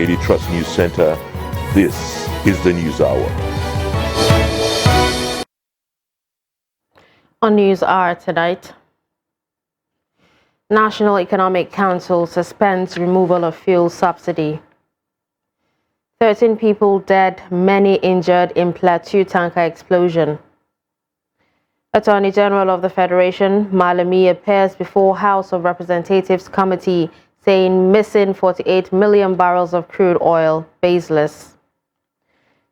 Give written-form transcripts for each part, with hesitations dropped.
Daily Trust News Center, this is the News Hour. On News Hour tonight, National Economic Council suspends removal of fuel subsidy. 13 people dead, many injured in Plateau tanker explosion. Attorney General of the Federation, Malami, appears before House of Representatives Committee saying missing 48 million barrels of crude oil baseless.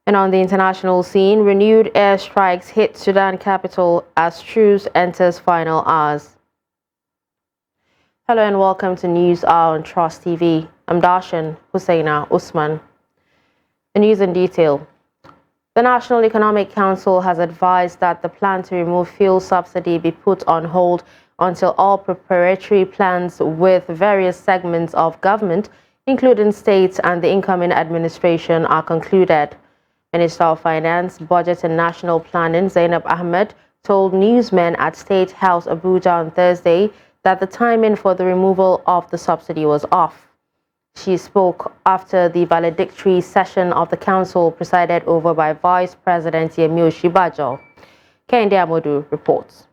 And on the international scene, renewed airstrikes hit Sudan capital as truce enters final hours. Hello and welcome to News Hour on Trust TV. I'm Darshan Hussaina Usman. The news in detail. The National Economic Council has advised that the plan to remove fuel subsidy be put on hold until all preparatory plans with various segments of government, including states and the incoming administration, are concluded. Minister of Finance, Budget and National Planning, Zainab Ahmed, told newsmen at State House Abuja on Thursday that the timing for the removal of the subsidy was off. She spoke after the valedictory session of the council presided over by Vice President Yemi Osinbajo. Kehinde Amodu reports.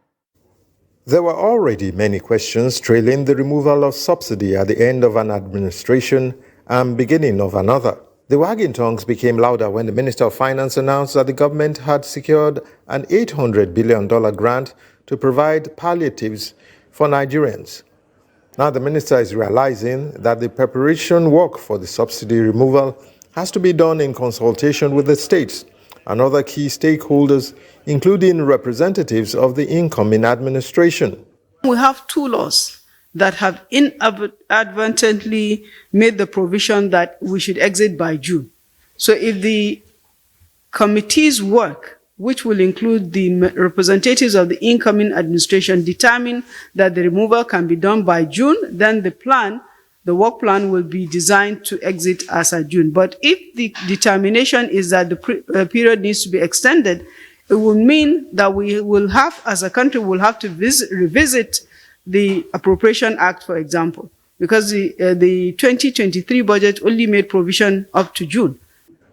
There were already many questions trailing the removal of subsidy at the end of an administration and beginning of another. The wagging tongues became louder when the Minister of Finance announced that the government had secured an $800 billion grant to provide palliatives for Nigerians. Now the minister is realizing that the preparation work for the subsidy removal has to be done in consultation with the states and other key stakeholders, including representatives of the incoming administration. We have two laws that have inadvertently made the provision that we should exit by June. So if the committee's work, which will include the representatives of the incoming administration, determine that the removal can be done by June, then the work plan will be designed to exit as of June. But if the determination is that the period needs to be extended, it will mean that we will have, as a country, will have to revisit the Appropriation Act, for example, because the 2023 budget only made provision up to June.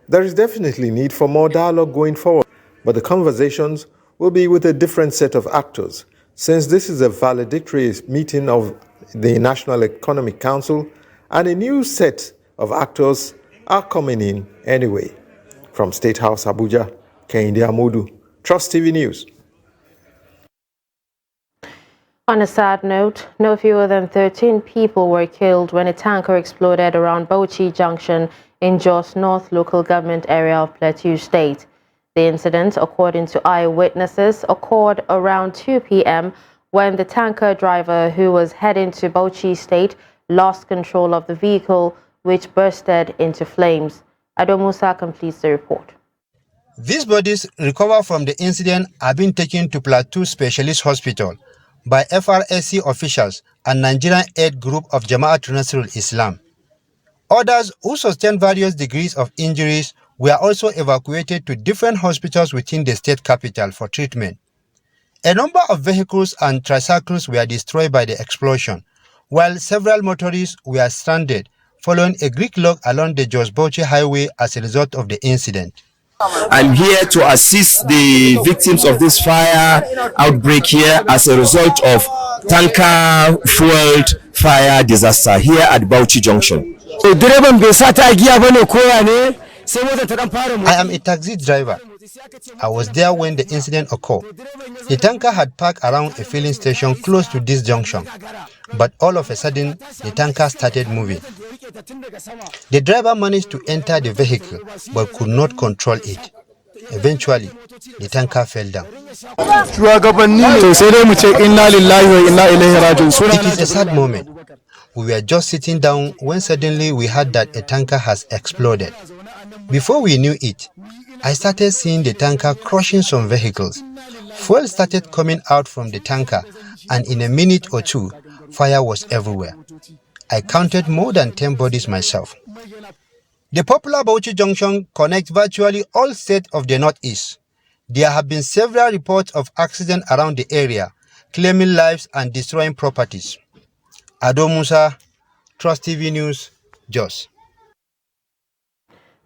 There is definitely need for more dialogue going forward, but the conversations will be with a different set of actors, since this is a valedictory meeting of the National Economic Council and a new set of actors are coming in anyway. From State House Abuja, Kehinde Amodu, Trust TV News. On a sad note, no fewer than 13 people were killed when a tanker exploded around Bauchi Junction in Jos North local government area of Plateau State. The incident, according to eyewitnesses, occurred around 2 p.m. when the tanker driver, who was heading to Bauchi State, lost control of the vehicle, which bursted into flames. Ado Musa completes the report. These bodies recovered from the incident are being taken to Plateau Specialist Hospital by FRSC officials and Nigerian Aid Group of Jama'at Nasrul Islam. Others who sustained various degrees of injuries were also evacuated to different hospitals within the state capital for treatment. A number of vehicles and tricycles were destroyed by the explosion, while several motorists were stranded following a Greek log along the Jos-Bauchi highway as a result of the incident. I'm here to assist the victims of this fire outbreak here as a result of tanker-fueled fire disaster here at Bauchi Junction. I am a taxi driver. I was there when the incident occurred. The tanker had parked around a filling station close to this junction, but all of a sudden, the tanker started moving. The driver managed to enter the vehicle, but could not control it. Eventually, the tanker fell down. It is a sad moment. We were just sitting down when suddenly we heard that a tanker has exploded. Before we knew it, I started seeing the tanker crushing some vehicles. Fuel started coming out from the tanker, and in a minute or two, fire was everywhere. I counted more than 10 bodies myself. The popular Bauchi Junction connects virtually all states of the Northeast. There have been several reports of accidents around the area, claiming lives and destroying properties. Ado Musa, Trust TV News, Jos.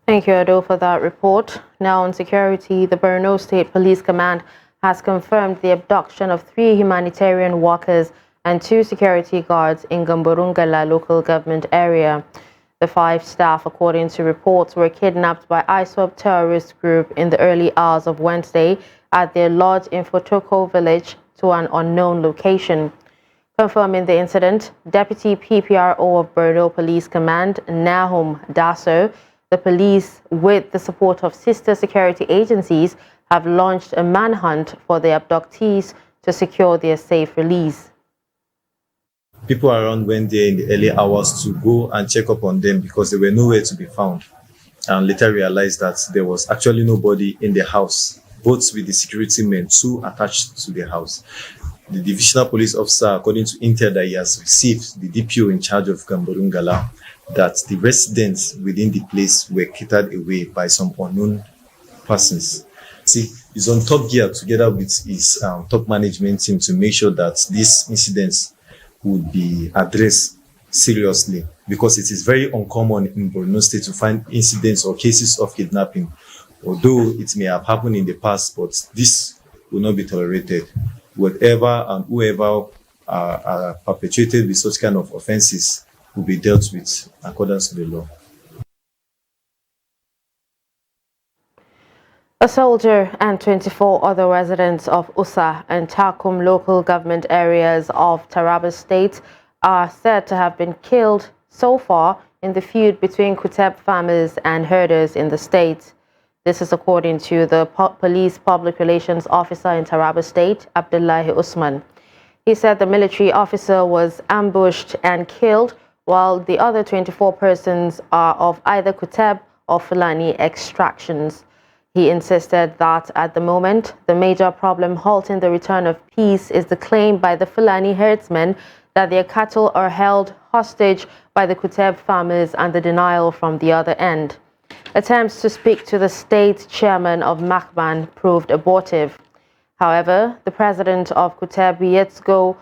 Thank you, Ado, for that report. Now on security, the Borno State Police Command has confirmed the abduction of 3 humanitarian workers and 2 security guards in Gamborungala local government area. The 5 staff, according to reports, were kidnapped by ISWAP terrorist group in the early hours of Wednesday at their lodge in Fotoko village to an unknown location. Confirming the incident, Deputy PPRO of Borno Police Command, Nahum Daso, the police, with the support of sister security agencies, have launched a manhunt for the abductees to secure their safe release. People around went there in the early hours to go and check up on them because they were nowhere to be found, and later realized that there was actually nobody in the house, both with the security men, 2 attached to the house. The divisional police officer, according to intel that he has received, the DPO in charge of Gamborungala, that the residents within the place were catered away by some unknown persons. See, he's on top gear together with his top management team to make sure that these incidents would be addressed seriously, because it is very uncommon in Borno State to find incidents or cases of kidnapping, although it may have happened in the past, but this will not be tolerated. Whatever and whoever are perpetrated with such kind of offenses will be dealt with in accordance with the law. A soldier and 24 other residents of Usa and Takum local government areas of Taraba State are said to have been killed so far in the feud between Kuteb farmers and herders in the state. This is according to the police public relations officer in Taraba State, Abdullahi Usman. He said the military officer was ambushed and killed, while the other 24 persons are of either Kuteb or Fulani extractions. He insisted that at the moment, the major problem halting the return of peace is the claim by the Fulani herdsmen that their cattle are held hostage by the Kuteb farmers and the denial from the other end. Attempts to speak to the state chairman of Makban proved abortive. However, the president of Kuteb Yetsgo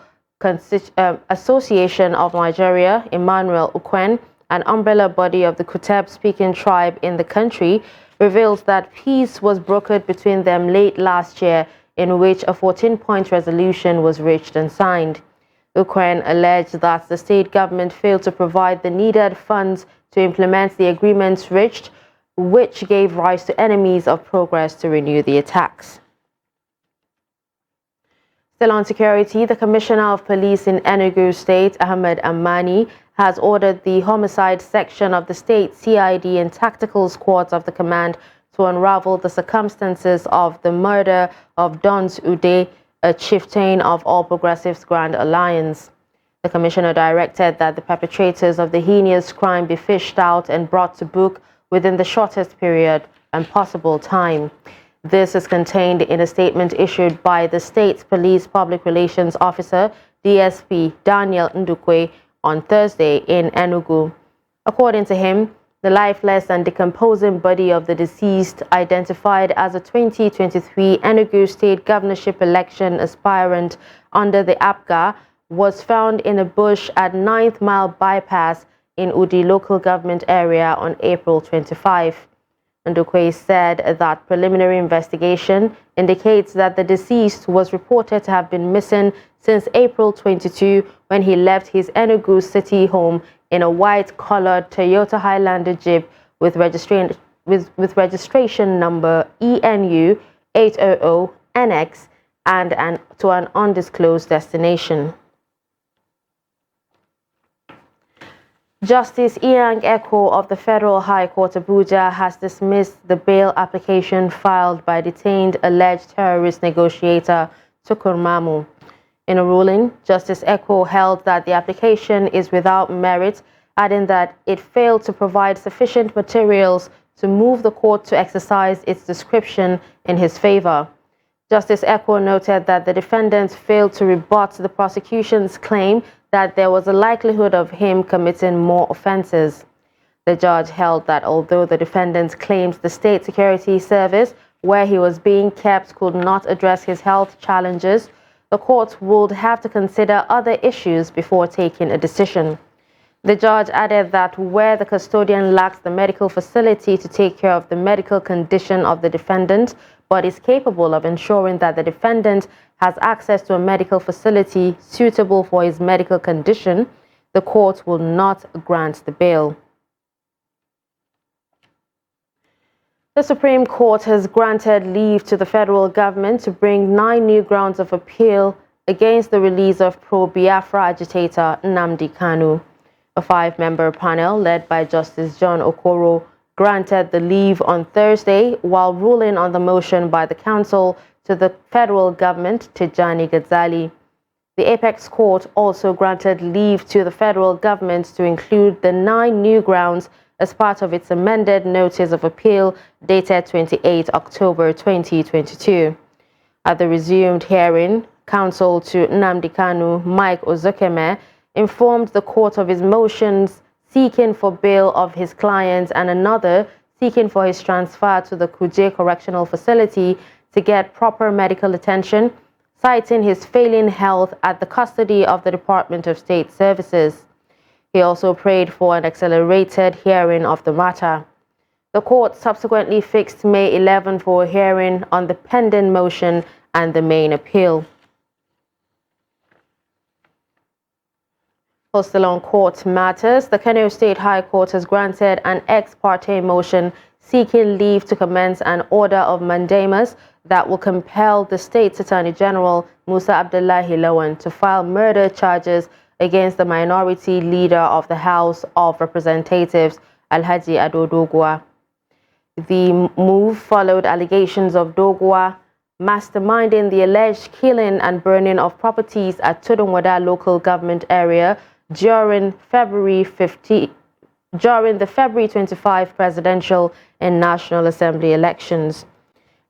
Association of Nigeria, Emmanuel Ukwen, an umbrella body of the Kuteb-speaking tribe in the country, reveals that peace was brokered between them late last year, in which a 14-point resolution was reached and signed. Ukwen alleged that the state government failed to provide the needed funds to implement the agreements reached, which gave rise to enemies of progress to renew the attacks. Still on security, the Commissioner of Police in Enugu State, Ahmed Amani, has ordered the homicide section of the state CID and tactical squads of the command to unravel the circumstances of the murder of Dons Ude, a chieftain of All Progressives Grand Alliance. The commissioner directed that the perpetrators of the heinous crime be fished out and brought to book within the shortest period and possible time. This is contained in a statement issued by the state's police public relations officer, DSP Daniel Ndukwe, on Thursday in Enugu. According to him, the lifeless and decomposing body of the deceased, identified as a 2023 Enugu State governorship election aspirant under the APGA, was found in a bush at 9th Mile Bypass in Udi local government area on April 25. Ndukwe said that preliminary investigation indicates that the deceased was reported to have been missing since April 22 when he left his Enugu city home in a white-colored Toyota Highlander Jeep with registration number ENU 800NX and to an undisclosed destination. Justice Iang Eko of the Federal High Court Abuja has dismissed the bail application filed by detained alleged terrorist negotiator Tukur Mamu. In a ruling, Justice Eko held that the application is without merit, adding that it failed to provide sufficient materials to move the court to exercise its discretion in his favor. Justice Eko noted that the defendants failed to rebut the prosecution's claim that there was a likelihood of him committing more offenses. The judge held that although the defendant claims the State Security Service, where he was being kept, could not address his health challenges, the court would have to consider other issues before taking a decision. The judge added that where the custodian lacks the medical facility to take care of the medical condition of the defendant, but is capable of ensuring that the defendant has access to a medical facility suitable for his medical condition, the court will not grant the bail. The Supreme Court has granted leave to the federal government to bring 9 new grounds of appeal against the release of pro-Biafra agitator Nnamdi Kanu. A 5-member panel led by Justice John Okoro granted the leave on Thursday while ruling on the motion by the counsel to the federal government, Tijani Ghazali. The Apex Court also granted leave to the federal government to include the 9 new grounds as part of its amended notice of appeal dated 28 October 2022. At the resumed hearing, counsel to Nnamdi Kanu, Mike Ozokeme, informed the court of his motions seeking for bail of his client and another seeking for his transfer to the Kuje Correctional Facility to get proper medical attention, citing his failing health at the custody of the Department of State Services. He also prayed for an accelerated hearing of the matter. The court subsequently fixed May 11 for a hearing on the pending motion and the main appeal. Still on court matters, the Kano State High Court has granted an ex parte motion seeking leave to commence an order of mandamus that will compel the state's Attorney General, Musa Abdullahi Lawan, to file murder charges against the minority leader of the House of Representatives, Alhaji Ado Doguwa. The move followed allegations of Doguwa masterminding the alleged killing and burning of properties at Tudunwada local government area during the February 25 presidential and National Assembly elections.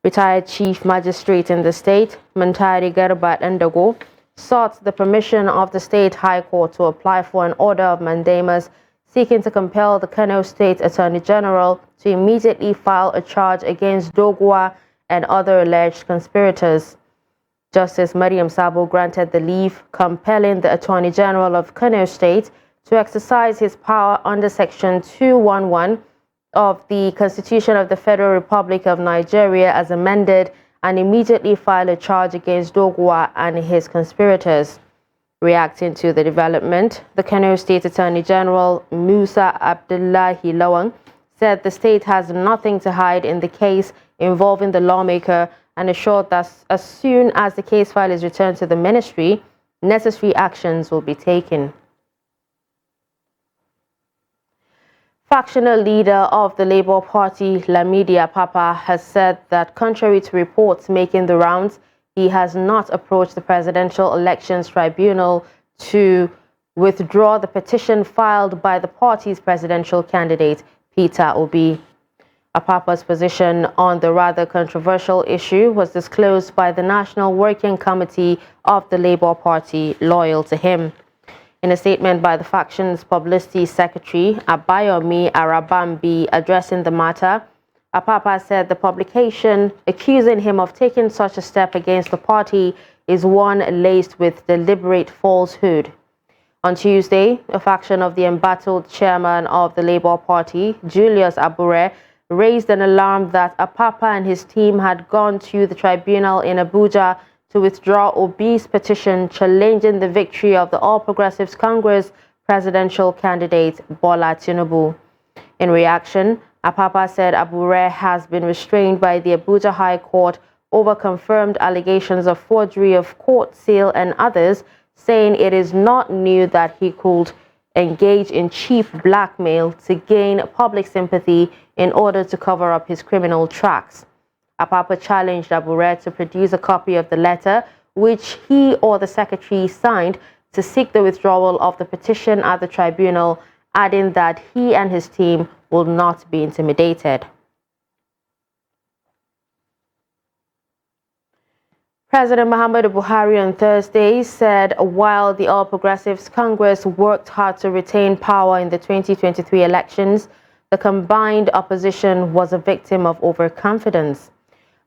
Retired Chief Magistrate in the state, Mantari Garbat Ndago, sought the permission of the State High Court to apply for an order of mandamus seeking to compel the Kano State Attorney General to immediately file a charge against Doguwa and other alleged conspirators. Justice Mariam Sabo granted the leave, compelling the Attorney General of Kano State to exercise his power under Section 211 of the Constitution of the Federal Republic of Nigeria as amended and immediately file a charge against Doguwa and his conspirators. Reacting to the development, the Kano State Attorney General Musa Abdullahi Lawan said the state has nothing to hide in the case involving the lawmaker and assured that as soon as the case file is returned to the ministry, necessary actions will be taken. Factional leader of the Labour Party, Lamidi Apapa, has said that contrary to reports making the rounds, he has not approached the Presidential Elections Tribunal to withdraw the petition filed by the party's presidential candidate, Peter Obi. Apapa's position on the rather controversial issue was disclosed by the National Working Committee of the Labour Party, loyal to him. In a statement by the faction's publicity secretary, Abayomi Arabambi, addressing the matter, Apapa said the publication accusing him of taking such a step against the party is one laced with deliberate falsehood. On Tuesday, a faction of the embattled chairman of the Labour Party, Julius Abure, raised an alarm that Apapa and his team had gone to the tribunal in Abuja to withdraw Obi's petition challenging the victory of the All Progressives Congress presidential candidate Bola Tinubu. In reaction, Apapa said Abure has been restrained by the Abuja High Court over confirmed allegations of forgery of court seal and others, saying it is not new that he could engage in cheap blackmail to gain public sympathy in order to cover up his criminal tracks. Apapa challenged Abure to produce a copy of the letter which he or the secretary signed to seek the withdrawal of the petition at the tribunal, adding that he and his team will not be intimidated. President Muhammadu Buhari on Thursday said while the All Progressives Congress worked hard to retain power in the 2023 elections, the combined opposition was a victim of overconfidence.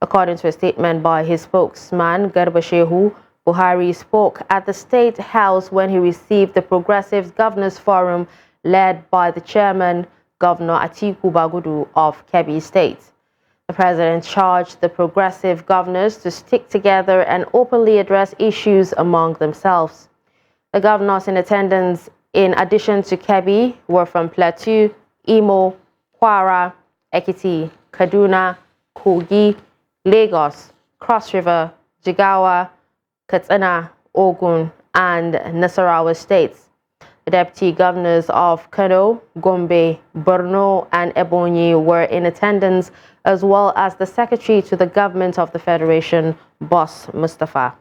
According to a statement by his spokesman, Garba Shehu, Buhari spoke at the State House when he received the Progressives Governors Forum led by the chairman, Governor Atiku Bagudu of Kebbi State. The president charged the progressive governors to stick together and openly address issues among themselves. The governors in attendance, in addition to Kebbi, were from Plateau, Imo, Kwara, Ekiti, Kaduna, Kogi, Lagos, Cross River, Jigawa, Katsina, Ogun, and Nasarawa states. The deputy governors of Kano, Gombe, Borno, and Ebonyi were in attendance, as well as the secretary to the government of the Federation, Boss Mustafa.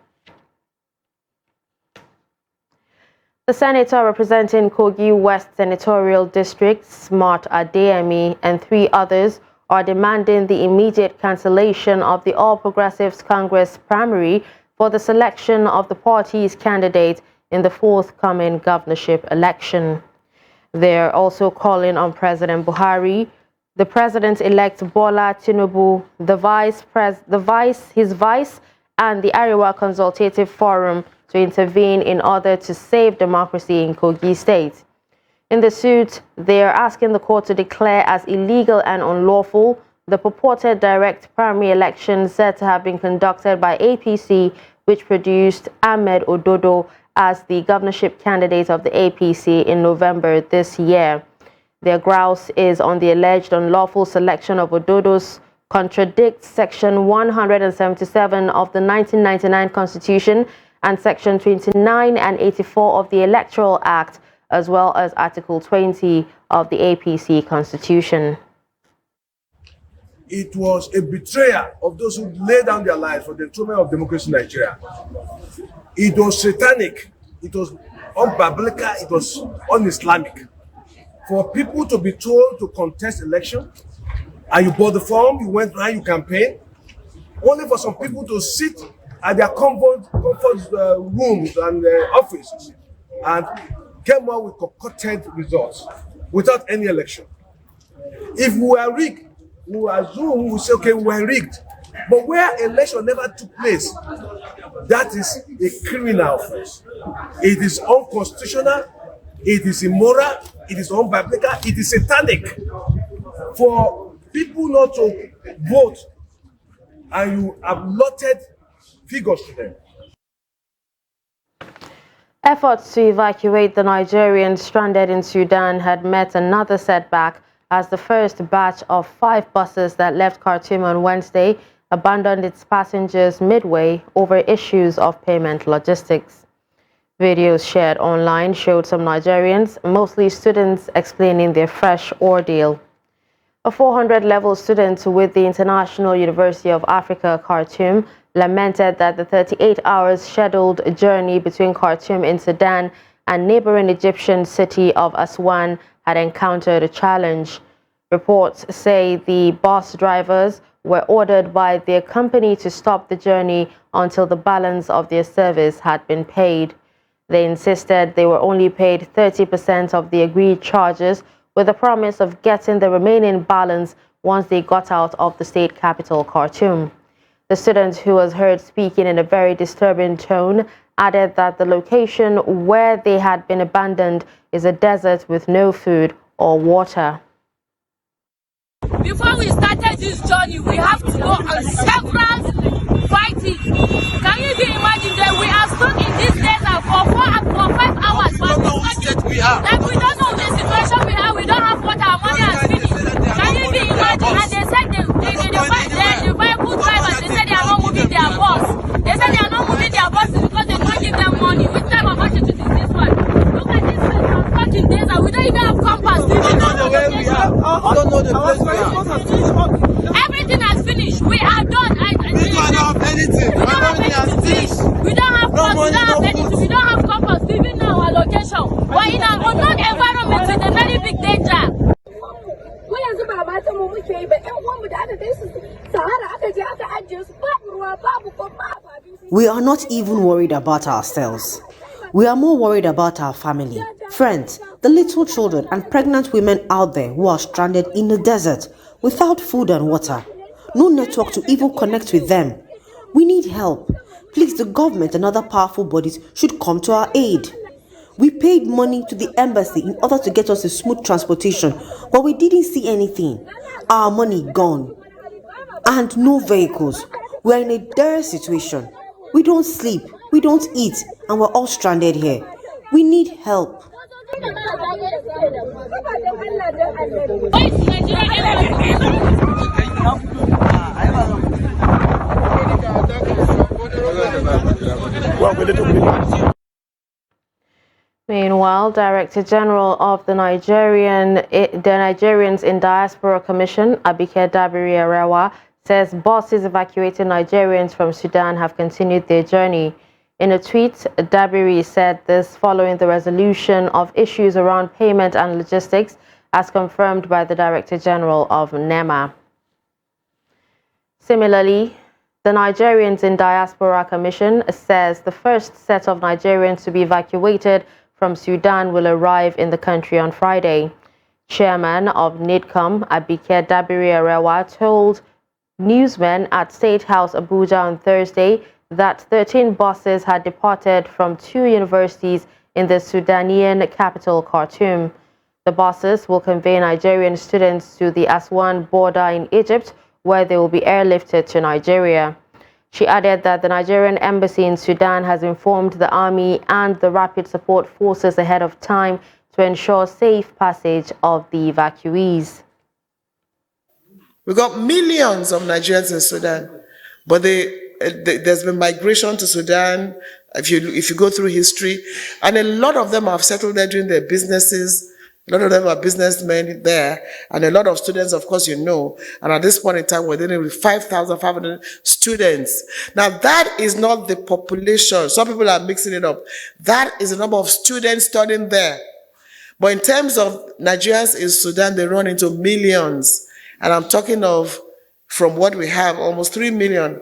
The senator representing Kogi West Senatorial District, Smart Adeyemi, and 3 others are demanding the immediate cancellation of the All Progressives Congress primary for the selection of the party's candidate in the forthcoming governorship election. They are also calling on President Buhari, the President-elect Bola Tinubu, his vice, and the Arewa Consultative Forum to intervene in order to save democracy in Kogi State. In the suit, they are asking the court to declare as illegal and unlawful the purported direct primary election said to have been conducted by APC, which produced Ahmed Ododo as the governorship candidate of the APC in November this year. Their grouse is on the alleged unlawful selection of Ododo's contradicts Section 177 of the 1999 Constitution and Section 29 and 84 of the Electoral Act, as well as Article 20 of the APC Constitution. It was a betrayal of those who laid down their lives for the enthronement of democracy in Nigeria. It was satanic, it was unbiblical, it was un-Islamic. For people to be told to contest election, and you bought the form, you went around, you campaign, only for some people to sit at their comfort rooms and offices and came out with concocted results without any election. If we were rigged, we will assume, we say, okay, we were rigged. But where election never took place, that is a criminal offense. It is unconstitutional, it is immoral, it is unbiblical, it is satanic. For people not to vote and you have allotted figures to them. Efforts to evacuate the Nigerians stranded in Sudan had met another setback as the first batch of 5 buses that left Khartoum on Wednesday abandoned its passengers midway over issues of payment logistics. Videos shared online showed some Nigerians, mostly students, explaining their fresh ordeal. A 400-level student with the International University of Africa, Khartoum, lamented that the 38 hours scheduled journey between Khartoum in Sudan and neighboring Egyptian city of Aswan had encountered a challenge. Reports say the bus drivers were ordered by their company to stop the journey until the balance of their service had been paid. They insisted they were only paid 30% of the agreed charges, with the promise of getting the remaining balance once they got out of the state capital, Khartoum. The student, who was heard speaking in a very disturbing tone, added that the location where they had been abandoned is a desert with no food or water. Before we started this journey, we have to go on several fighting. Can you imagine that we are stuck in this desert for 5 hours? Like we don't know the situation we have. We don't have water. Our money has finished. Can you imagine? And they said the vehicle drivers, they said they are not moving their bus. They said they are not moving their buses because they don't give them money. Which type of budget is this one? Look at this place. We're stuck in desert. We don't even have compass. We don't know where we are. We don't know the place we are. Everything has finished. We are done. We don't have anything. We don't have anything. We don't have bus. We don't have anything. We don't have compass. We even know our location. We're in an unknown environment with a very big danger. We are not even worried about ourselves. We are more worried about our family, friends, the little children and pregnant women out there who are stranded in the desert without food and water. No network to even connect with them. We need help. Please, the government and other powerful bodies should come to our aid. We paid money to the embassy in order to get us a smooth transportation, but we didn't see anything. Our money gone. And no vehicles. We're in a dire situation. We don't sleep, we don't eat, and we're all stranded here. We need help. Meanwhile, Director General of the Nigerians in Diaspora Commission, Abike Dabiri-Arewa, says buses evacuating Nigerians from Sudan have continued their journey. In a tweet, Dabiri said this following the resolution of issues around payment and logistics, as confirmed by the Director General of NEMA. Similarly, the Nigerians in Diaspora Commission says the first set of Nigerians to be evacuated from Sudan will arrive in the country on Friday. Chairman of NIDCOM, Abike Dabiri-Arewa, told newsmen at State House Abuja on Thursday that 13 buses had departed from 2 universities in the Sudanian capital, Khartoum. The buses will convey Nigerian students to the Aswan border in Egypt, where they will be airlifted to Nigeria. She added that the Nigerian embassy in Sudan has informed the army and the rapid support forces ahead of time to ensure safe passage of the evacuees. We got millions of Nigerians in Sudan, but there's been migration to Sudan, if you go through history, and a lot of them have settled there doing their businesses. A lot of them are businessmen there, and a lot of students, of course, you know. And at this point in time, we're dealing with 5,500 students. Now, that is not the population. Some people are mixing it up. That is the number of students studying there. But in terms of Nigerians in Sudan, they run into millions. And I'm talking of, from what we have, almost 3 million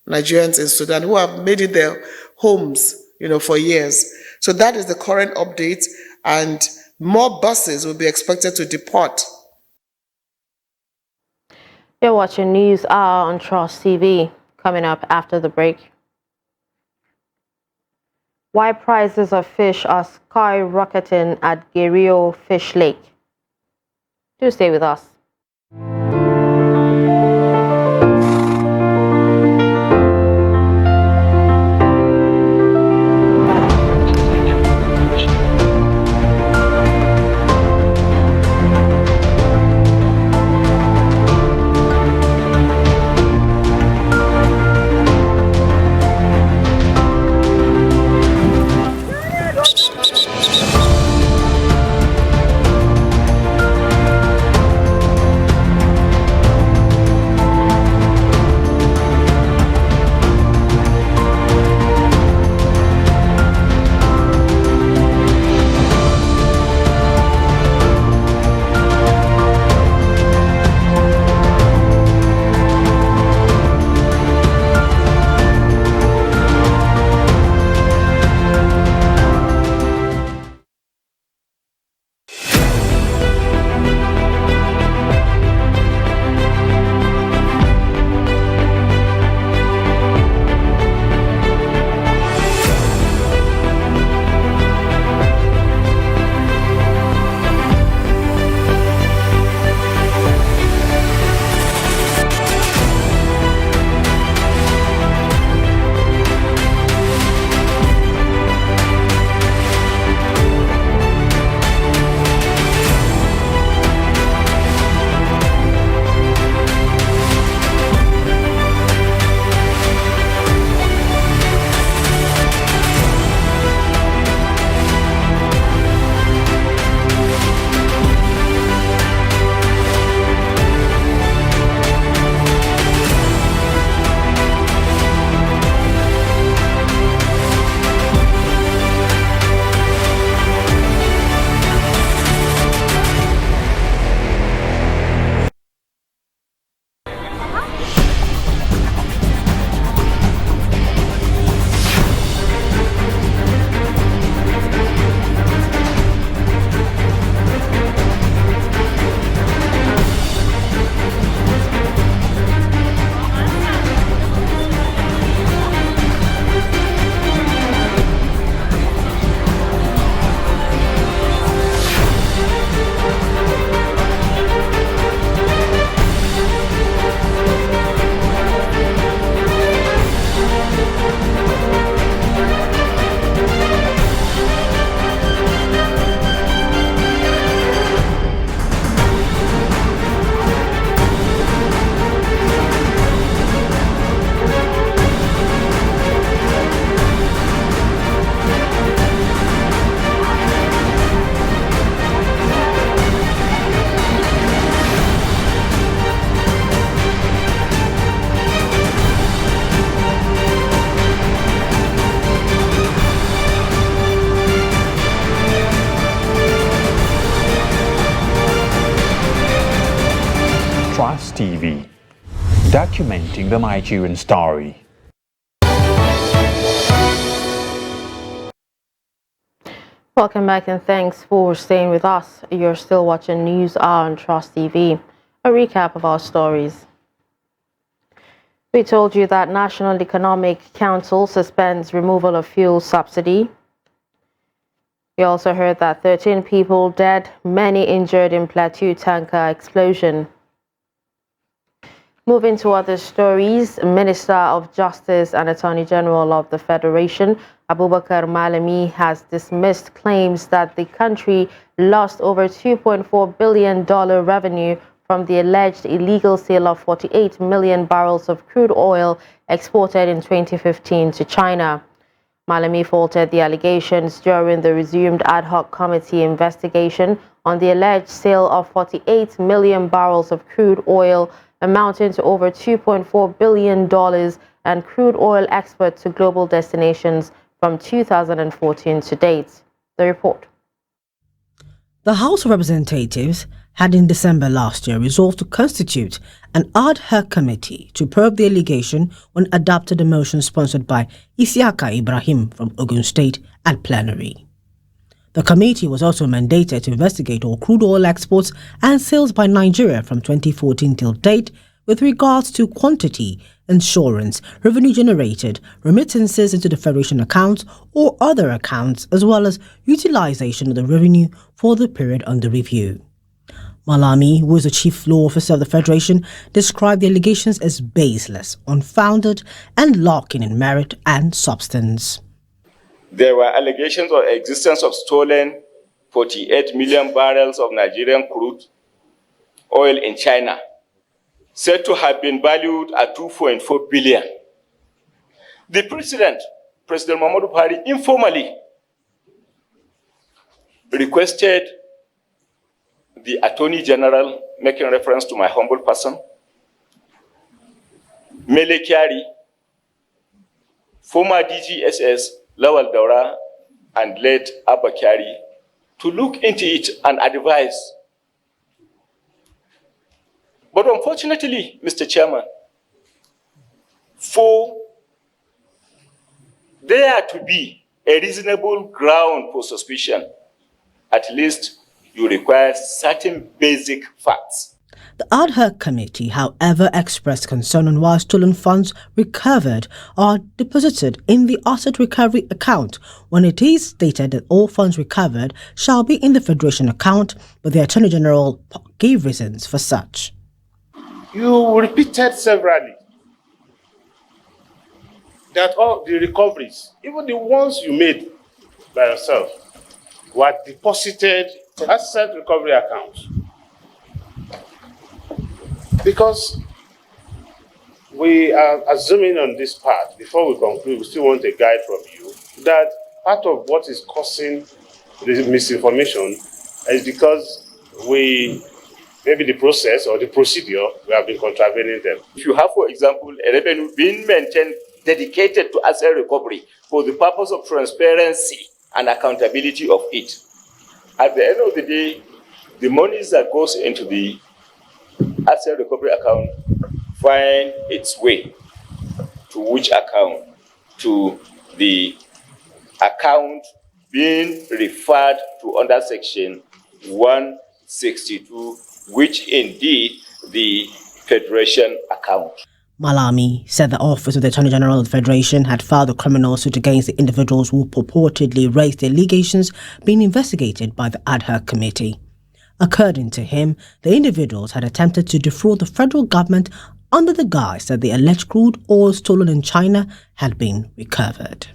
Nigerians in Sudan who have made it their homes, for years. So that is the current update, and more buses will be expected to depart. You're watching News Hour on Trust TV. Coming up after the break. Why prices of fish are skyrocketing at Gerio Fish Lake. Do stay with us. TV, documenting the Nigerian story. Welcome back and thanks for staying with us. You're still watching News Hour on Trust TV. A recap of our stories. We told you that National Economic Council suspends removal of fuel subsidy. We also heard that 13 people dead, many injured in Plateau tanker explosion. Moving to other stories, Minister of Justice and Attorney General of the Federation, Abubakar Malami, has dismissed claims that the country lost over $2.4 billion revenue from the alleged illegal sale of 48 million barrels of crude oil exported in 2015 to China. Malami faulted the allegations during the resumed ad hoc committee investigation on the alleged sale of 48 million barrels of crude oil amounting to over $2.4 billion and crude oil export to global destinations from 2014 to date. The report. The House of Representatives had in December last year resolved to constitute an ad hoc committee to probe the allegation when adopted a motion sponsored by Isiaka Ibrahim from Ogun State at plenary. The committee was also mandated to investigate all crude oil exports and sales by Nigeria from 2014 till date with regards to quantity, insurance, revenue generated, remittances into the Federation accounts or other accounts, as well as utilization of the revenue for the period under review. Malami, who is the Chief Law Officer of the Federation, described the allegations as baseless, unfounded, and lacking in merit and substance. There were allegations of existence of stolen 48 million barrels of Nigerian crude oil in China, said to have been valued at 2.4 billion. The President Muhammadu Buhari, informally requested the Attorney General, making reference to my humble person, Mele Kyari, former DGSS Lawal Daura, and late Abba Kyari, to look into it and advise. But unfortunately, Mr. Chairman, for there to be a reasonable ground for suspicion, at least you require certain basic facts. The ad hoc committee, however, expressed concern on why stolen funds recovered are deposited in the asset recovery account when it is stated that all funds recovered shall be in the Federation account, but the Attorney General gave reasons for such. You repeated severally that all the recoveries, even the ones you made by yourself, were deposited asset recovery accounts. Because we are assuming on this part, before we conclude, we still want a guide from you, that part of what is causing the misinformation is because maybe the process or the procedure, we have been contravening them. If you have, for example, a revenue being maintained dedicated to asset recovery for the purpose of transparency and accountability of it, at the end of the day, the monies that goes into the asset recovery account find its way to which account? To the account being referred to under section 162, which indeed the Federation account. Malami said the Office of the Attorney General of the Federation had filed a criminal suit against the individuals who purportedly raised the allegations being investigated by the ad hoc committee. According to him, the individuals had attempted to defraud the federal government under the guise that the alleged crude oil stolen in China had been recovered.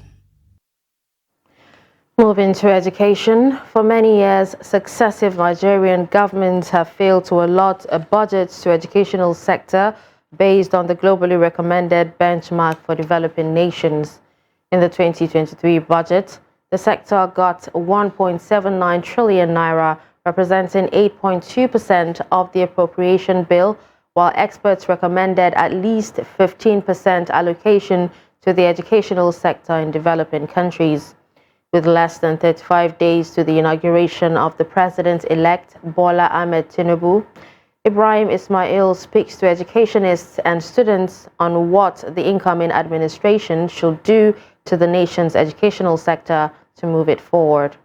Moving to education, for many years, successive Nigerian governments have failed to allot a budget to educational sector based on the globally recommended benchmark for developing nations. In the 2023 budget, the sector got 1.79 trillion naira, representing 8.2% of the appropriation bill, while experts recommended at least 15% allocation to the educational sector in developing countries. With less than 35 days to the inauguration of the president-elect Bola Ahmed Tinubu, Ibrahim Ismail speaks to educationists and students on what the incoming administration should do to the nation's educational sector to move it forward.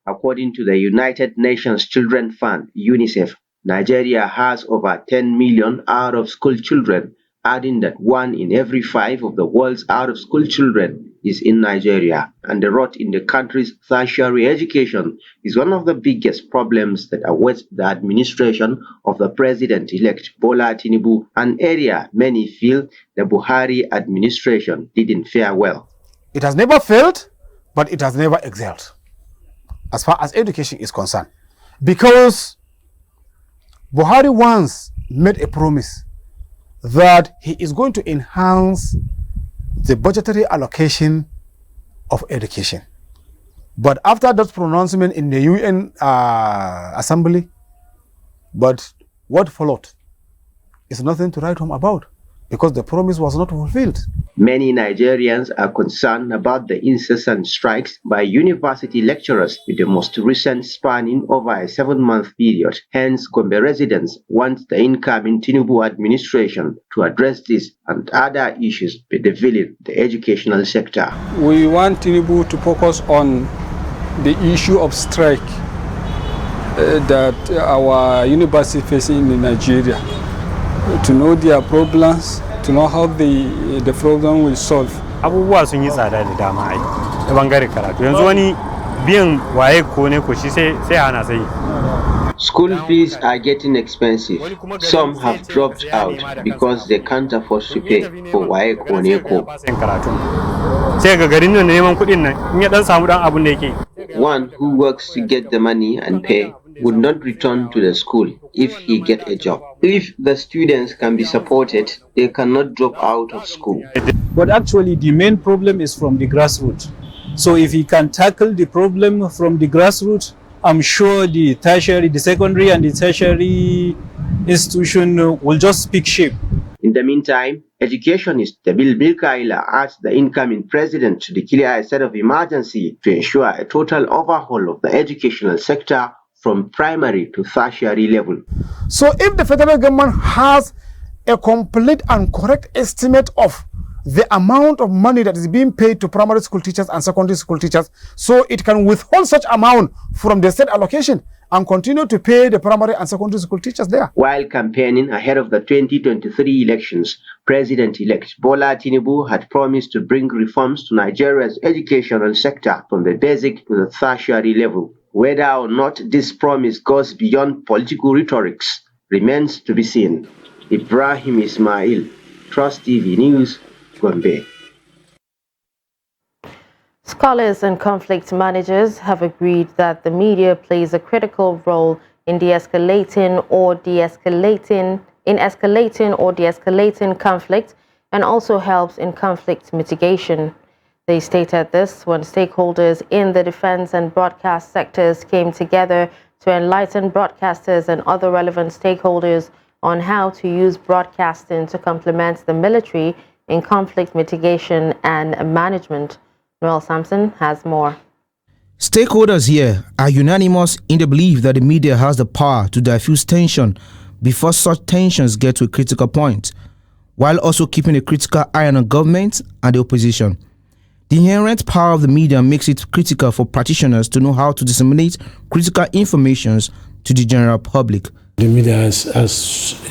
According to the United Nations Children's Fund, UNICEF, Nigeria has over 10 million out-of-school children, adding that 1 in every 5 of the world's out-of-school children is in Nigeria, and the rot in the country's tertiary education is one of the biggest problems that awaits the administration of the President-elect Bola Tinubu, an area many feel the Buhari administration didn't fare well. It has never failed, but it has never excelled as far as education is concerned, because Buhari once made a promise that he is going to enhance the budgetary allocation of education. But after that pronouncement in the UN Assembly, but what followed is nothing to write home about, because the promise was not fulfilled. Many Nigerians are concerned about the incessant strikes by university lecturers, with the most recent spanning over a 7-month period. Hence, Gombe residents want the incoming Tinubu administration to address this and other issues bedeviling the educational sector. We want Tinubu to focus on the issue of strike that our university facing in Nigeria, to know their problems, to know how the problem will solve. Abubuwa sun yi tsada da dama ai ta bangare karatu. Yanzu wani biyan waye ko ne ko shi sai hana sai. School fees are getting expensive. Some have dropped out because they can't afford to pay for waye ko ne ko. Sai ga garin nan neman kuɗin nan in ya dan samu dan abun da yake. One who works to get the money and pay would not return to the school if he get a job. If the students can be supported, they cannot drop out of school. But actually the main problem is from the grassroots. So if he can tackle the problem from the grassroots, I'm sure the tertiary, the secondary and the tertiary institution will just pick shape. In the meantime, educationist Dabil Bilkaila asked the incoming president to declare a state of emergency to ensure a total overhaul of the educational sector from primary to tertiary level. So if the federal government has a complete and correct estimate of the amount of money that is being paid to primary school teachers and secondary school teachers, so it can withhold such amount from the state allocation and continue to pay the primary and secondary school teachers there. While campaigning ahead of the 2023 elections, President-elect Bola Tinubu had promised to bring reforms to Nigeria's educational sector from the basic to the tertiary level. Whether or not this promise goes beyond political rhetorics remains to be seen. Ibrahim Ismail, Trust TV News, Gombe. Scholars and conflict managers have agreed that the media plays a critical role in escalating or de-escalating conflict, and also helps in conflict mitigation. They stated this when stakeholders in the defense and broadcast sectors came together to enlighten broadcasters and other relevant stakeholders on how to use broadcasting to complement the military in conflict mitigation and management. Noel Sampson has more. Stakeholders here are unanimous in the belief that the media has the power to diffuse tension before such tensions get to a critical point, while also keeping a critical eye on the government and the opposition. The inherent power of the media makes it critical for practitioners to know how to disseminate critical information to the general public. The media has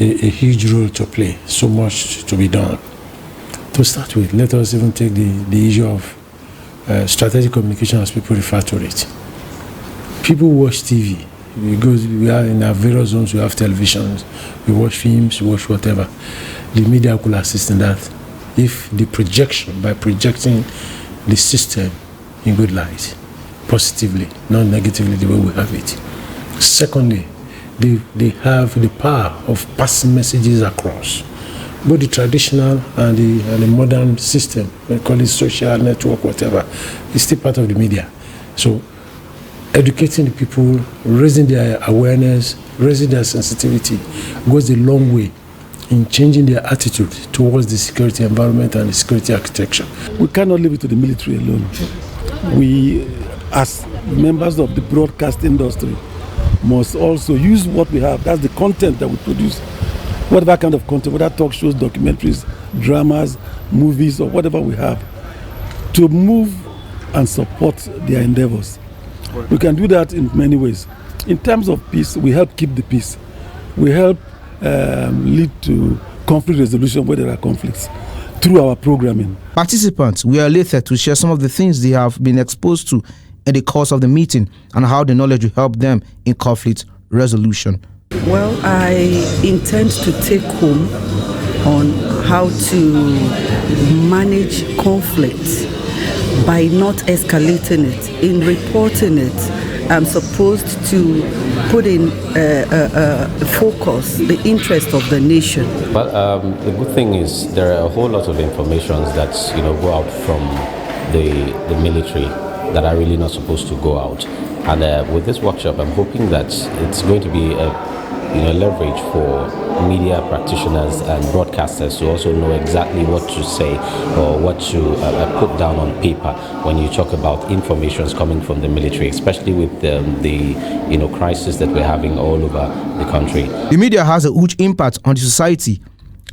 a huge role to play, so much to be done. To start with, let us even take the issue of strategic communication, as people refer to it. People watch TV. We are in our various zones, we have televisions, we watch films, we watch whatever. The media could assist in that if the projection, by projecting the system in good light, positively, not negatively the way we have it. Secondly, they have the power of passing messages across. Both the traditional and the modern system, we call it social network, whatever, is still part of the media. So educating the people, raising their awareness, raising their sensitivity goes a long way in changing their attitude towards the security environment and the security architecture. We cannot leave it to the military alone. We, as members of the broadcast industry, must also use what we have. That's the content that we produce. Whatever kind of content, whether talk shows, documentaries, dramas, movies, or whatever we have, to move and support their endeavors. We can do that in many ways. In terms of peace, we help keep the peace. We help lead to conflict resolution where there are conflicts through our programming. Participants were elated to share some of the things they have been exposed to in the course of the meeting and how the knowledge will help them in conflict resolution. Well, I intend to take home on how to manage conflict by not escalating it. In reporting it, I'm supposed to put in focus the interest of the nation. Well, the good thing is there are a whole lot of information that go out from the military that are really not supposed to go out. And with this workshop, I'm hoping that it's going to be a leverage for media practitioners and broadcasters to also know exactly what to say or what to put down on paper when you talk about information coming from the military, especially with the crisis that we're having all over the country. The media has a huge impact on the society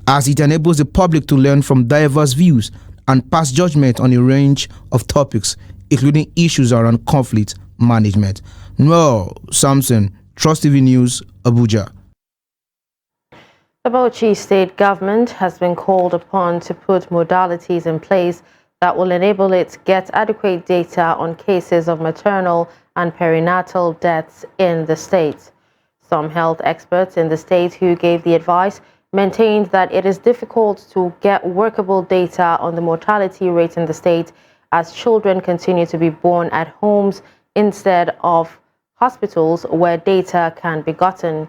as it enables the public to learn from diverse views and pass judgment on a range of topics, including issues around conflict management. Noel Samson, Trust TV News, Abuja. The Bauchi state government has been called upon to put modalities in place that will enable it to get adequate data on cases of maternal and perinatal deaths in the state. Some health experts in the state who gave the advice maintained that it is difficult to get workable data on the mortality rate in the state as children continue to be born at homes instead of hospitals where data can be gotten.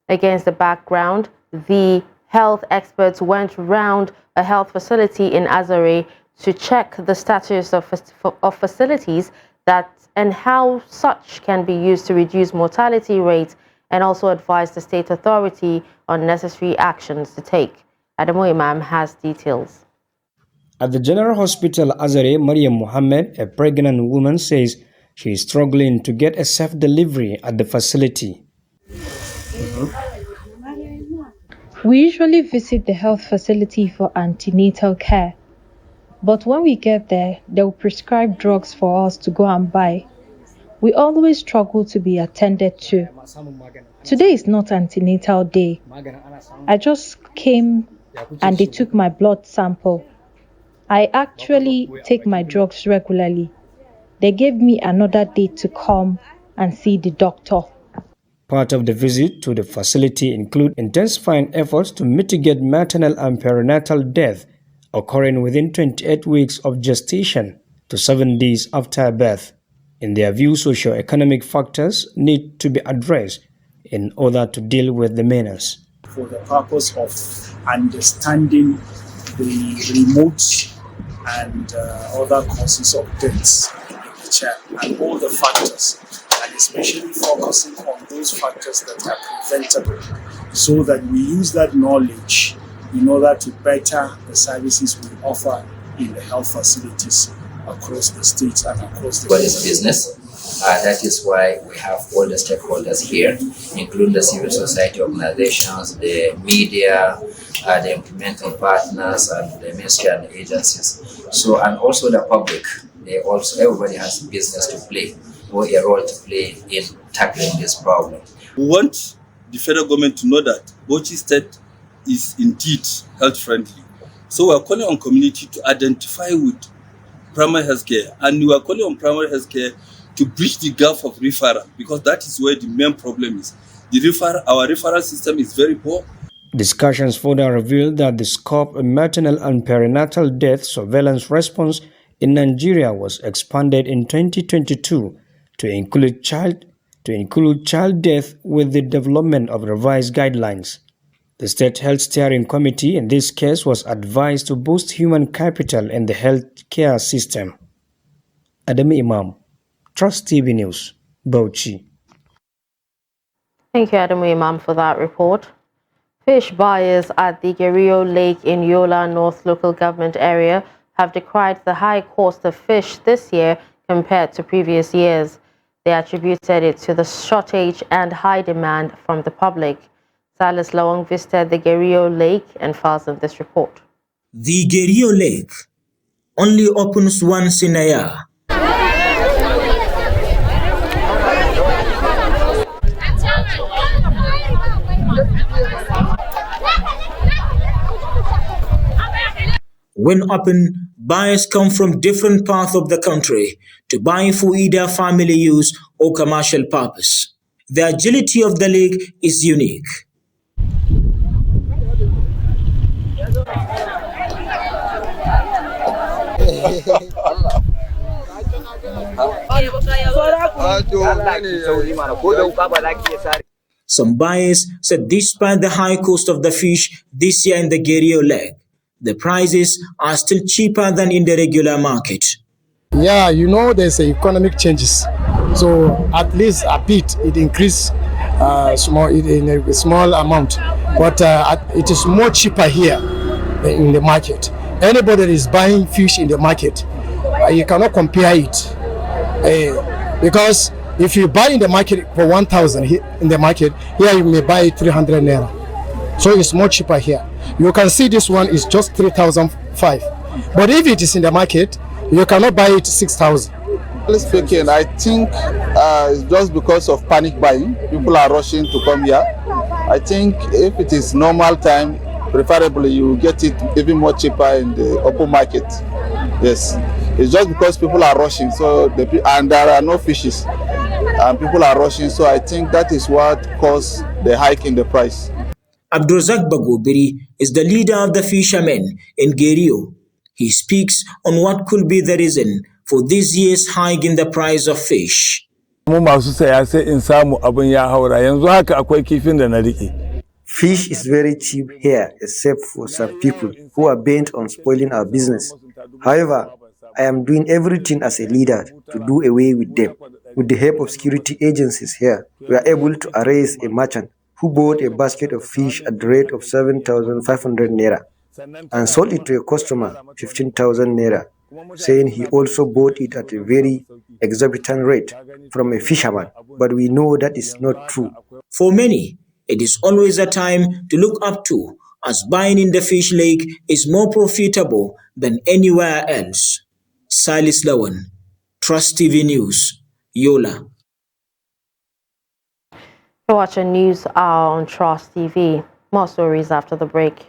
Against the background, the health experts went round a health facility in Azare to check the status of facilities and how such can be used to reduce mortality rates, and also advise the state authority on necessary actions to take. Adamu Imam has details. At the General Hospital Azare, Mariam Mohammed, a pregnant woman, says she is struggling to get a safe delivery at the facility. We usually visit the health facility for antenatal care, but when we get there, they will prescribe drugs for us to go and buy. We always struggle to be attended to. Today is not antenatal day. I just came and they took my blood sample. I actually take my drugs regularly. They gave me another date to come and see the doctor. Part of the visit to the facility include intensifying efforts to mitigate maternal and perinatal death occurring within 28 weeks of gestation to 7 days after birth. In their view, socio-economic factors need to be addressed in order to deal with the menace. For the purpose of understanding the remote and other causes of deaths in the child and all the factors, and especially focusing on those factors that are preventable, so that we use that knowledge in order to better the services we offer in the health facilities across the states and across the business. That is why we have all the stakeholders here, including the civil society organizations, the media, the implementing partners, and the ministry and the agencies. So, and also the public. Everybody has business to play or a role to play in tackling this problem. We want the federal government to know that Bauchi State is indeed health friendly. So we are calling on community to identify with primary health care, and we are calling on primary health care to bridge the gap of referral, because that is where the main problem is. Our referral system is very poor. Discussions further revealed that the scope of maternal and perinatal death surveillance response in Nigeria was expanded in 2022 to include child death with the development of revised guidelines. The State Health Steering Committee in this case was advised to boost human capital in the healthcare system. Adamu Imam, Trust TV News, Bauchi. Thank you, Adamu Imam, for that report. Fish buyers at the Gerio Lake in Yola North local government area have decried the high cost of fish this year compared to previous years. They attributed it to the shortage and high demand from the public. Silas Lawang visited the Gerio Lake and files in this report. The Gerio Lake only opens once in a year. When open, buyers come from different parts of the country to buy for either family use or commercial purpose. The agility of the lake is unique. Some buyers said despite the high cost of the fish this year in the Gerio Lake, the prices are still cheaper than in the regular market. Yeah, you know, there's economic changes. So at least a bit, it increased in a small amount. But it is more cheaper here in the market. Anybody that is buying fish in the market, you cannot compare it. Because if you buy in the market for 1,000 in the market, here you may buy 300 naira. So it's more cheaper here. You can see this one is just 3,500. But if it is in the market, you cannot buy it 6,000. Speaking, I think it's just because of panic buying. People are rushing to come here. I think if it is normal time, preferably you get it even more cheaper in the open market. Yes, it's just because people are rushing. And there are no fishes, and people are rushing. So I think that is what caused the hike in the price. Abdulrazak Bagobiri is the leader of the fishermen in Gerio. He speaks on what could be the reason for this year's hike in the price of fish. Fish is very cheap here, except for some people who are bent on spoiling our business. However, I am doing everything as a leader to do away with them. With the help of security agencies here, we are able to arrest a merchant who bought a basket of fish at the rate of 7,500 naira and sold it to a customer 15,000 naira, saying he also bought it at a very exorbitant rate from a fisherman. But we know that is not true. For many, it is always a time to look up to, as buying in the fish lake is more profitable than anywhere else. Silas Lawang, Trust TV News, Yola. You're watching News Hour on Trust TV. More stories after the break.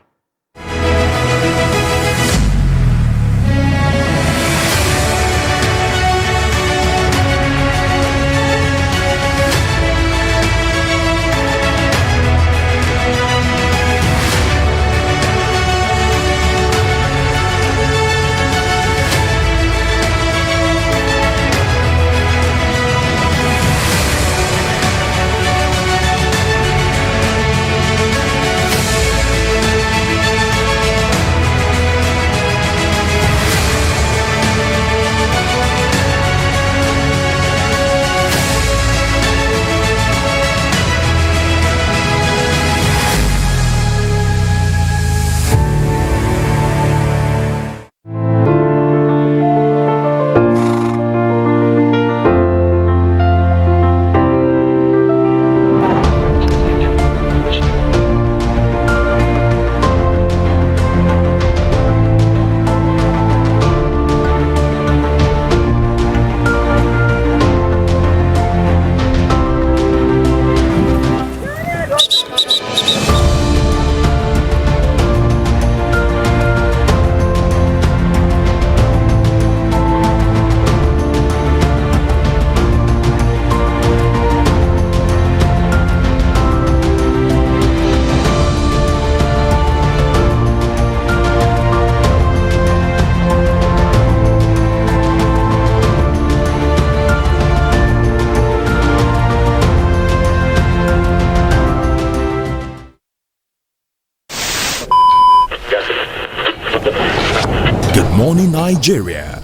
Morning Nigeria.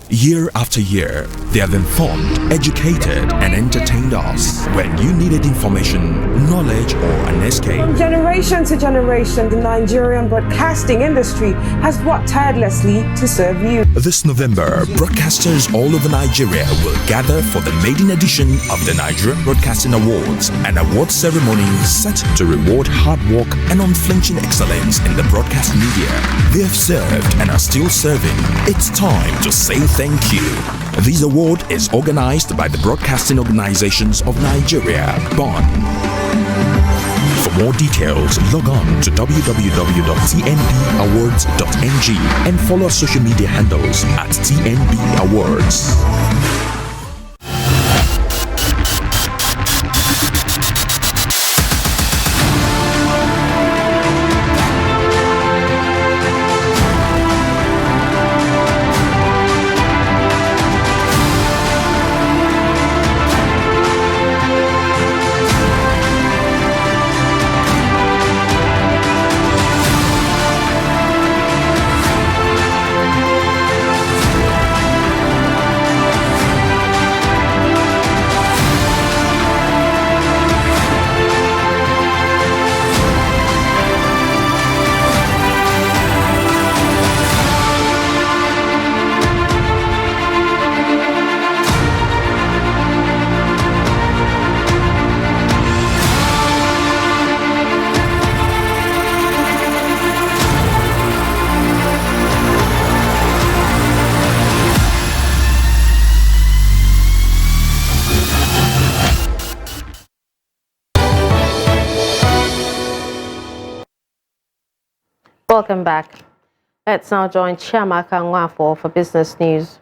Year after year, they have informed, educated, and entertained us. When you needed information, knowledge, or an escape. From generation to generation, the Nigerian broadcasting industry has worked tirelessly to serve you. This November, broadcasters all over Nigeria will gather for the maiden edition of the Nigerian Broadcasting Awards, an award ceremony set to reward hard work and unflinching excellence in the broadcast media. They have served and are still serving. It's time to say thank you. This award is organized by the Broadcasting Organizations of Nigeria, BON. For more details, log on to www.tnbawards.ng and follow our social media handles at TNB Awards. Welcome back. Let's now join Chiamaka Nwafo for business news.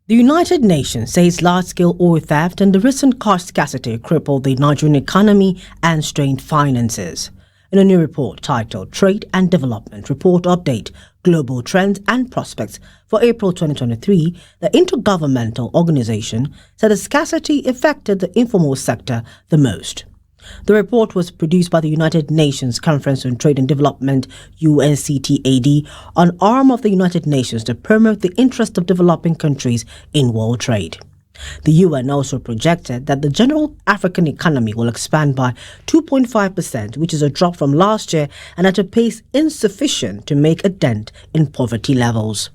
The United Nations says large-scale oil theft and the recent cost scarcity crippled the Nigerian economy and strained finances. In a new report titled Trade and Development Report Update, Global Trends and Prospects for April 2023, the Intergovernmental Organization said the scarcity affected the informal sector the most. The report was produced by the United Nations Conference on Trade and Development, UNCTAD, an arm of the United Nations to promote the interest of developing countries in world trade. The UN also projected that the general African economy will expand by 2.5%, which is a drop from last year and at a pace insufficient to make a dent in poverty levels.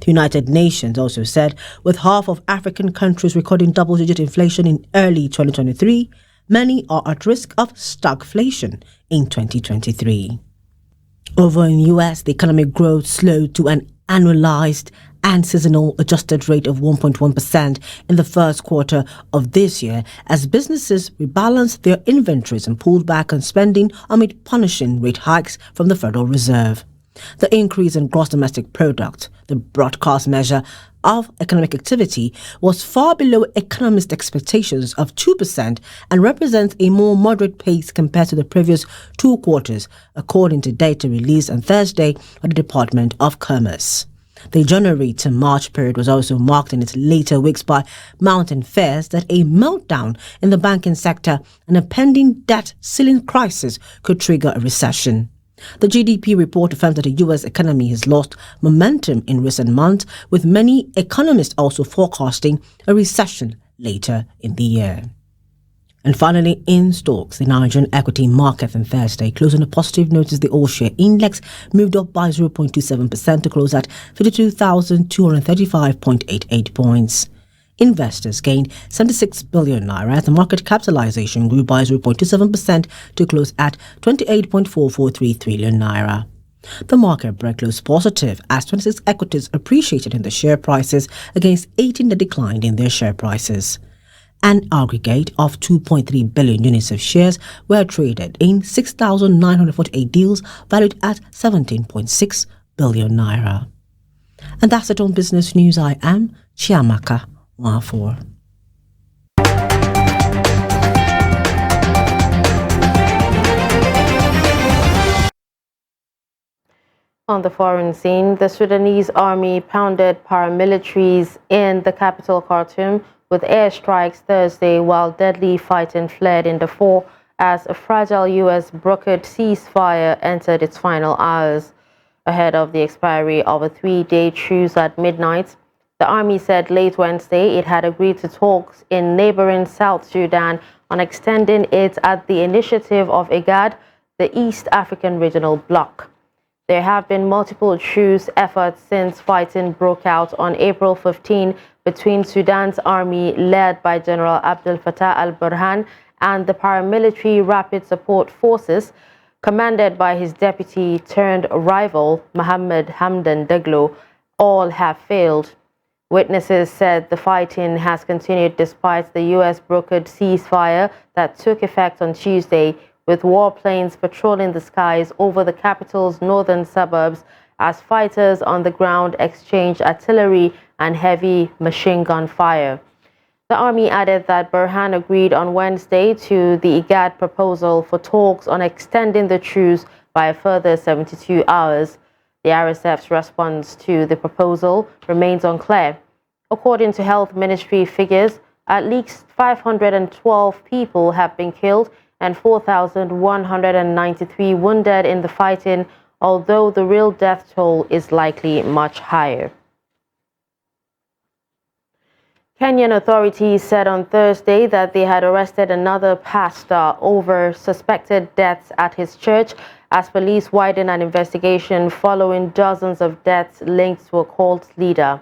The United Nations also said with half of African countries recording double-digit inflation in early 2023, many are at risk of stagflation in 2023. Over in the US, the economic growth slowed to an annualized and seasonal adjusted rate of 1.1% in the first quarter of this year as businesses rebalanced their inventories and pulled back on spending amid punishing rate hikes from the Federal Reserve. The increase in gross domestic product, the broadcast measure of economic activity, was far below economist expectations of 2% and represents a more moderate pace compared to the previous 2 quarters, according to data released on Thursday by the Department of Commerce. The January to March period was also marked in its later weeks by mounting fears that a meltdown in the banking sector and a pending debt ceiling crisis could trigger a recession. The GDP report affirms that the U.S. economy has lost momentum in recent months, with many economists also forecasting a recession later in the year. And finally, in stocks, the Nigerian equity market on Thursday closed on a positive note as the all-share index moved up by 0.27% to close at 52,235.88 points. Investors gained 76 billion naira as the market capitalization grew by 0.27% to close at 28.443 trillion naira. The market break closed positive as 26 equities appreciated in the share prices against 18 that declined in their share prices. An aggregate of 2.3 billion units of shares were traded in 6,948 deals valued at 17.6 billion naira. And that's it on Business News. I am Chiamaka Nwafo. On the foreign scene, the Sudanese army pounded paramilitaries in the capital Khartoum with airstrikes Thursday, while deadly fighting flared in Darfur as a fragile U.S.-brokered ceasefire entered its final hours. Ahead of the expiry of a 3-day truce at midnight, The army said late Wednesday it had agreed to talks in neighboring South Sudan on extending it at the initiative of IGAD, the East African Regional Bloc. There have been multiple truce efforts since fighting broke out on April 15 between Sudan's army led by General Abdel Fattah al-Burhan and the paramilitary Rapid Support Forces commanded by his deputy-turned-rival Mohammed Hamdan Daglo. All have failed. Witnesses said the fighting has continued despite the U.S.-brokered ceasefire that took effect on Tuesday, with warplanes patrolling the skies over the capital's northern suburbs as fighters on the ground exchanged artillery and heavy machine gun fire. The army added that Burhan agreed on Wednesday to the IGAD proposal for talks on extending the truce by a further 72 hours. The RSF's response to the proposal remains unclear. According to Health Ministry figures, at least 512 people have been killed and 4,193 wounded in the fighting, although the real death toll is likely much higher. Kenyan authorities said on Thursday that they had arrested another pastor over suspected deaths at his church as police widen an investigation following dozens of deaths linked to a cult leader.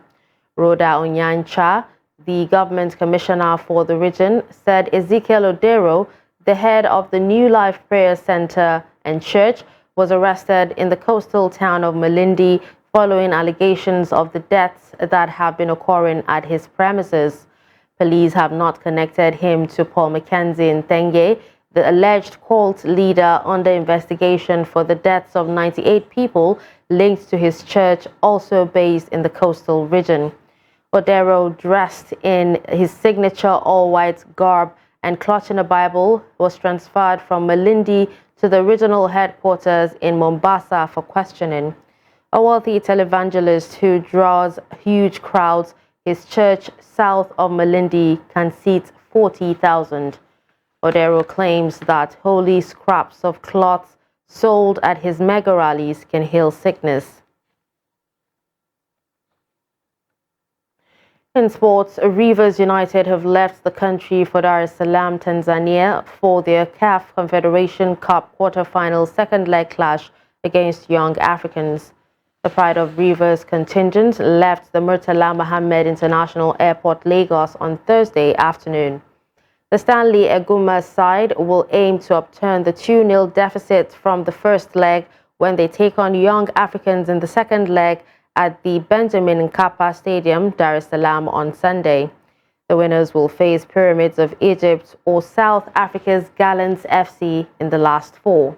Rhoda Onyancha, the government commissioner for the region, said Ezekiel Odero, the head of the New Life Prayer Center and Church, was arrested in the coastal town of Malindi following allegations of the deaths that have been occurring at his premises. Police have not connected him to Paul Mackenzie Ntenge, the alleged cult leader under investigation for the deaths of 98 people linked to his church, also based in the coastal region. Odero, dressed in his signature all-white garb and clutching a Bible, was transferred from Malindi to the regional headquarters in Mombasa for questioning. A wealthy televangelist who draws huge crowds, his church south of Malindi can seat 40,000. Odero claims that holy scraps of cloth sold at his mega rallies can heal sickness. In sports, Rivers United have left the country for Dar es Salaam, Tanzania for their CAF Confederation Cup quarter-final second leg clash against Young Africans. The Pride of Rivers contingent left the Murtala Mohammed International Airport, Lagos on Thursday afternoon. The Stanley Eguma side will aim to upturn the 2-0 deficit from the first leg when they take on Young Africans in the second leg at the Benjamin Nkapa Stadium, Dar es Salaam, on Sunday. The winners will face Pyramids of Egypt or South Africa's Gallants FC in the last four.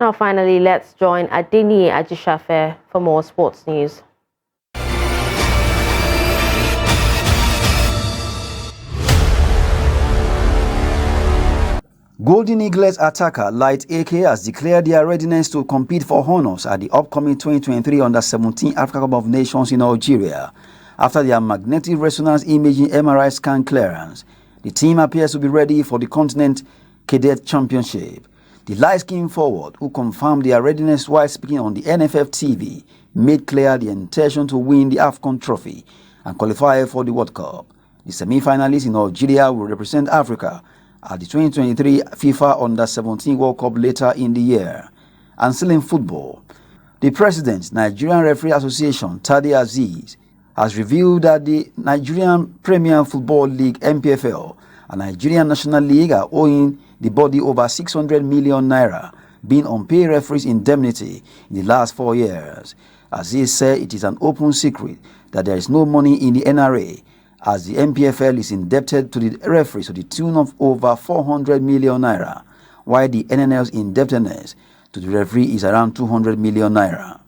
Now finally, let's join Adini Ajishafe for more sports news. Golden Eagles attacker Light AK has declared their readiness to compete for honors at the upcoming 2023 Under-17 Africa Cup of Nations in Algeria. After their magnetic resonance imaging MRI scan clearance, the team appears to be ready for the Continent Cadet Championship. The light-skinned forward, who confirmed their readiness while speaking on the NFF TV, made clear the intention to win the AFCON trophy and qualify for the World Cup. The semi-finalists in Algeria will represent Africa at the 2023 FIFA Under-17 World Cup later in the year. And still in football, the president, Nigerian Referee Association, Tade Aziz, has revealed that the Nigerian Premier Football League (NPFL) and Nigerian National League are owing the body over 600 million naira, being unpaid referees indemnity in the last 4 years. Aziz said it is an open secret that there is no money in the NRA, as the NPFL is indebted to the referees to the tune of over 400 million naira, while the NNL's indebtedness to the referee is around 200 million naira.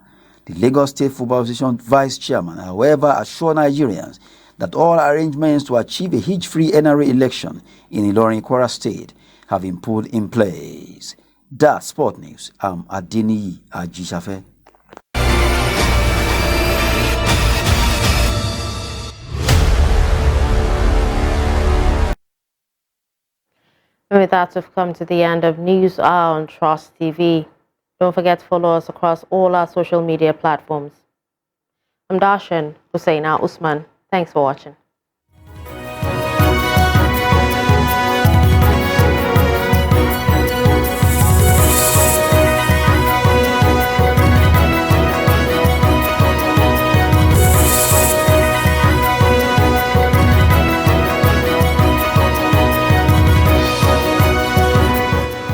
The Lagos State Football Association Vice Chairman, however, assured Nigerians that all arrangements to achieve a hitch-free NRA election in Ilorin, Kwara State have been put in place. That's Sport News. I'm Adini Ajishafe. And with that, we've come to the end of News Hour on Trust TV. Don't forget to follow us across all our social media platforms. I'm Darshan Hussaina Usman. Thanks for watching.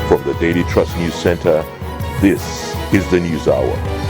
From the Daily Trust News Center, this is the News Hour.